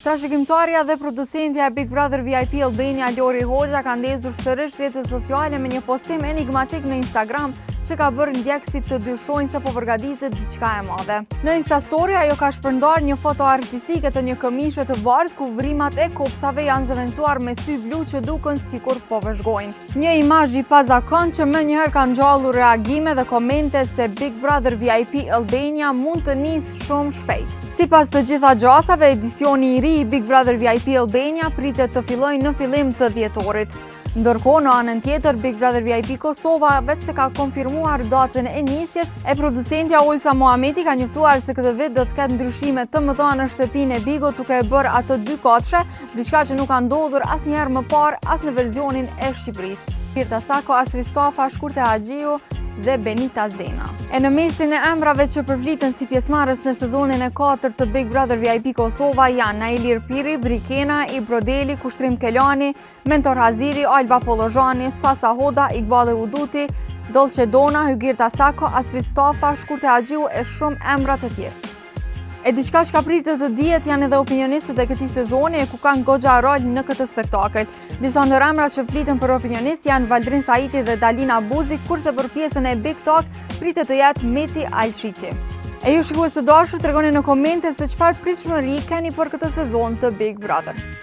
Trashëgimtarja dhe producentja e Big Brother VIP Albania Lori Hoxha ka ndezur sërish rrjetet sociale me një postim enigmatik në Instagram që ka bërë ndjekësit të dyshojnë se po përgatitet diçka e madhe. Në Insta Story ajo ka shpërndar një foto artistike të një këmishe të bardhë ku vrimat e kopsave janë zëvendësuar me sy blu që duken sikur po vëzhgojnë. Një imazh i pazakon që më njëherë ka ngjallur reagime dhe komente se Big Brother VIP Albania mund të nisë shumë shpejt. Sipas të gjitha gjasave, edicioni i ri i Big Brother VIP Albania pritet të fillojë në fillim të dhjetorit. Ndërkohë, në anën tjetër, Big Brother VIP Kosova veç se ka konfirmuar datën e nisjes, e producentja Olca Muhameti ka njoftuar se këtë vit do të ketë ndryshime të mëdha në shtëpinë e Bigot, duke e bërë ato 2 katëshe, diçka që nuk ka ndodhur asnjëherë më parë as në versionin e Shqipërisë. Pirta Sako, Asri Stafa, Shkurte Haxhiu dhe Benita Zena. E në mesin e emrave që përfliten si pjesëmarrës në sezonin e 4 të Big Brother VIP Kosova janë Nailir Piri, Brikena, Ibrodeli, Kushtrim Kelani, Mentor Haziri, Alba Pollozhani, Sasa Hoda, Iqbal Uduti, Dolce Dona, Hygirta Sako, Asri Stafa, Shkurte Haxhiu e shumë emra të tjerë. E diçka që ka pritet të dihet janë edhe opinionistët e këtij sezoni, ku kanë goxha rol në këtë spektakël. Disa ndër emrat që fliten për opinionist janë Valdrin Saiti dhe Dalina Buzi, kurse për pjesën e Big Talk pritet të jetë Meti Alshiqi. E ju shikues të dashur, tregoni në komente se çfarë pritshmëri keni për këtë sezon të Big Brother.